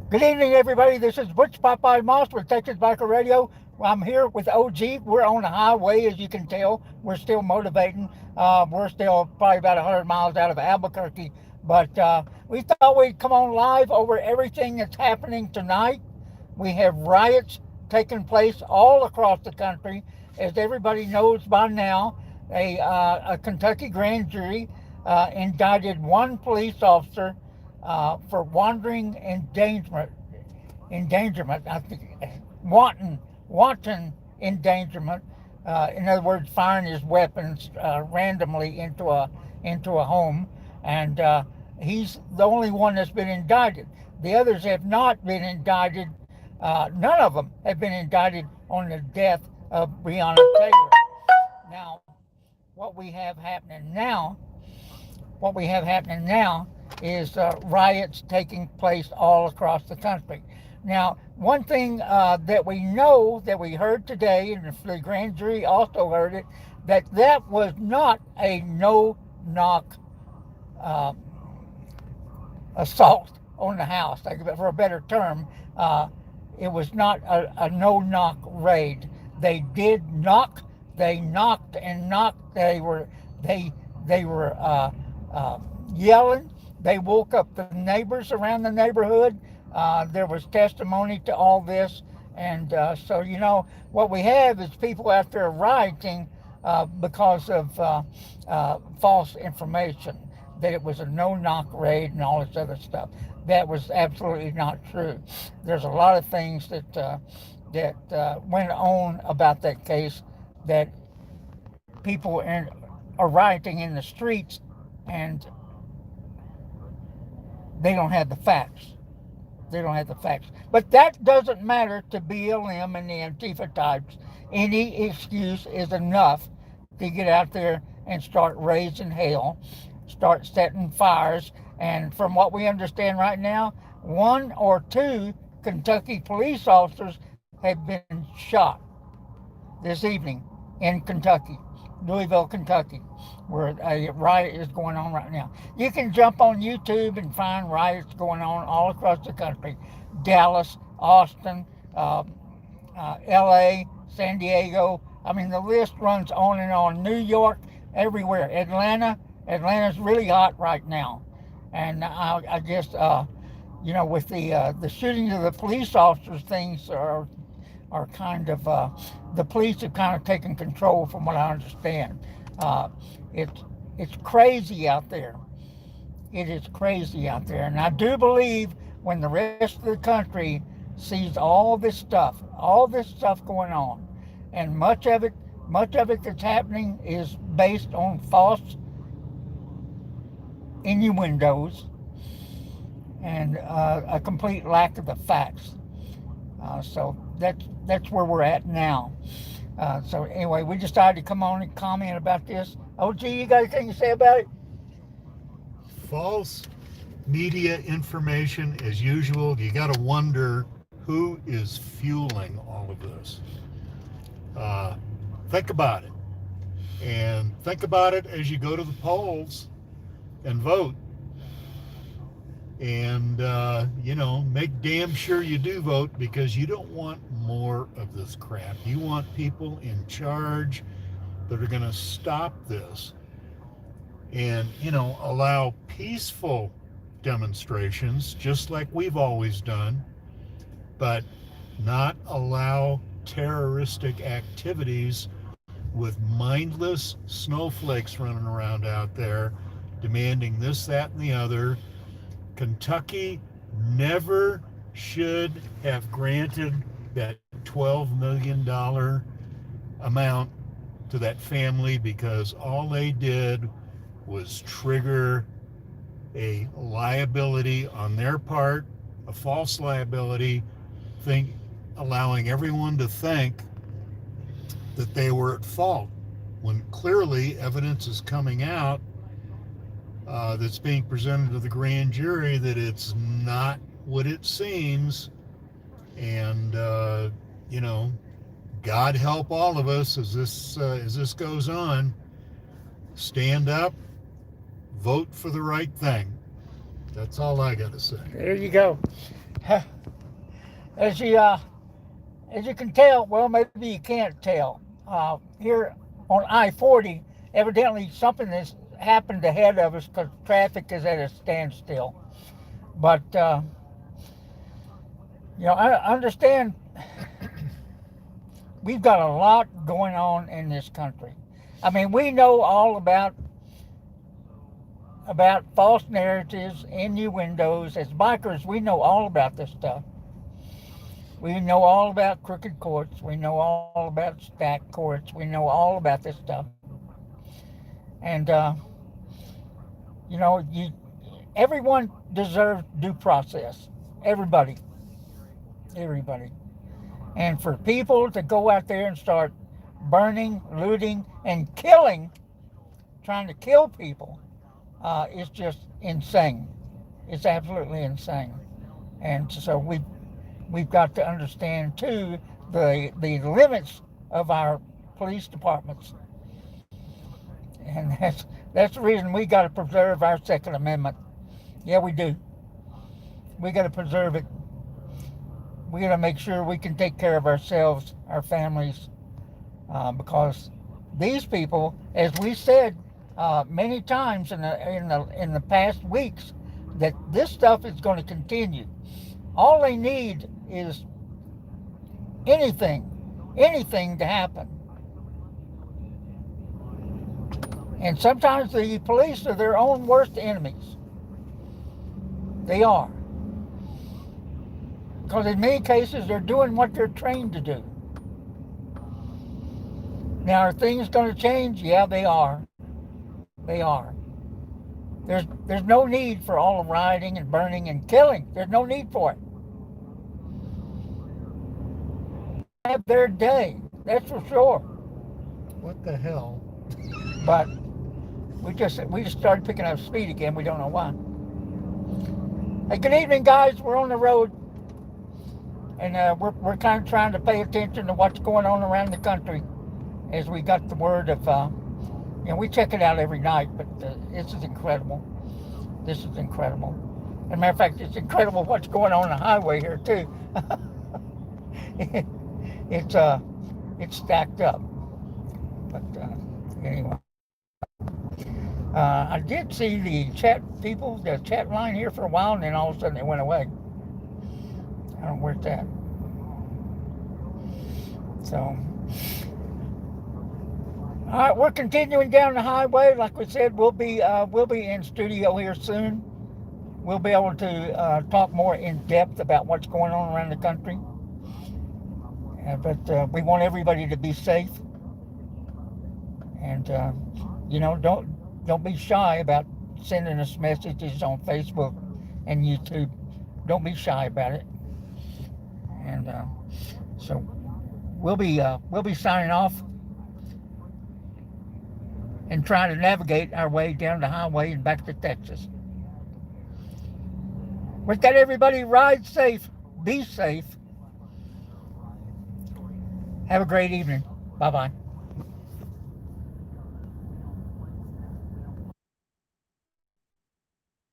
Good evening, everybody. This is Butch Popeye Moss with Texas Biker Radio. I'm here with OG. We're on the highway, as you can tell. We're still motivating. We're still probably about 100 miles out of Albuquerque. But we thought we'd come on live over everything that's happening tonight. We have riots taking place all across the country. As everybody knows by now, a Kentucky grand jury indicted one police officer for wandering endangerment. I think wanton endangerment. In other words, firing his weapons randomly into a home, and he's the only one that's been indicted. The others have not been indicted. None of them have been indicted on the death of Breonna Taylor. Now, what we have happening now what we have happening now is riots taking place all across the country. Now, one thing that we know that we heard today, and the grand jury also heard it, that was not a no-knock uh, assault on the house, for a better term. It was not a no-knock raid. They did knock. They knocked and knocked. They were yelling. They woke up the neighbors around the neighborhood. There was testimony to all this. And so, what we have is people out there rioting because of false information, that it was a no-knock raid and all this other stuff. That was absolutely not true. There's a lot of things that went on about that case, that people are rioting in the streets, and they don't have the facts. They don't have the facts. But that doesn't matter to BLM and the Antifa types. Any excuse is enough to get out there and start raising hell, start setting fires. And from what we understand right now, one or two Kentucky police officers have been shot this evening in Kentucky, Louisville, Kentucky, where a riot is going on right now. You can jump on YouTube and find riots going on all across the country. Dallas, Austin, LA, San Diego. I mean, the list runs on and on. New York, everywhere. Atlanta's really hot right now. And I guess, with the shooting of the police officers, things are kind of, the police have kind of taken control, from what I understand. It's crazy out there. It is crazy out there. And I do believe when the rest of the country sees all this stuff going on, and much of it that's happening is based on false innuendos and a complete lack of the facts. So that's where we're at now. So anyway, we decided to come on and comment about this. OG, you got anything to say about it? False media information as usual. You got to wonder who is fueling all of this. Think about it. And think about it as you go to the polls and vote. And, make damn sure you do vote, because you don't want more of this crap. You want people in charge that are going to stop this and, allow peaceful demonstrations, just like we've always done, but not allow terroristic activities with mindless snowflakes running around out there demanding this, that, and the other. Kentucky never should have granted that $12 million amount to that family, because all they did was trigger a liability on their part, a false liability, allowing everyone to think that they were at fault, when clearly evidence is coming out that's being presented to the grand jury that it's not what it seems. And God help all of us as this goes on. Stand up, vote for the right thing. That's all I got to say. There you go. as you can tell, well, maybe you can't tell. Here on I-40, evidently something has happened ahead of us because traffic is at a standstill. But I understand we've got a lot going on in this country. I mean, we know all about false narratives, innuendos. As bikers, we know all about this stuff. We know all about crooked courts. We know all about stacked courts. We know all about this stuff. And, everyone deserves due process. Everybody. And for people to go out there and start burning, looting, and killing, trying to kill people, it's just insane. It's absolutely insane. And so we've got to understand too the limits of our police departments, and that's the reason we got to preserve our Second Amendment. Yeah, we do. We got to preserve it. We got to make sure we can take care of ourselves, our families, because these people, as we said many times in the past weeks, that this stuff is going to continue. All they need is anything to happen. And sometimes the police are their own worst enemies. They are. Because in many cases, they're doing what they're trained to do. Now, are things going to change? Yeah, they are. They are. There's no need for all the rioting and burning and killing. There's no need for it. Have their day, that's for sure. What the hell? But we just started picking up speed again. We don't know why. Hey, good evening, guys. We're on the road, and we're kind of trying to pay attention to what's going on around the country, as we got the word of. We check it out every night, but this is incredible. This is incredible. As a matter of fact, it's incredible what's going on the highway here too. It's stacked up. But anyway, I did see the chat line here for a while, and then all of a sudden it went away. I don't know where it's at. So, all right, we're continuing down the highway. Like we said, we'll be in studio here soon. We'll be able to talk more in depth about what's going on around the country. But we want everybody to be safe, and don't be shy about sending us messages on Facebook and YouTube. Don't be shy about it. And so we'll be signing off and trying to navigate our way down the highway and back to Texas. With that, everybody, ride safe, be safe. Have a great evening. Bye-bye.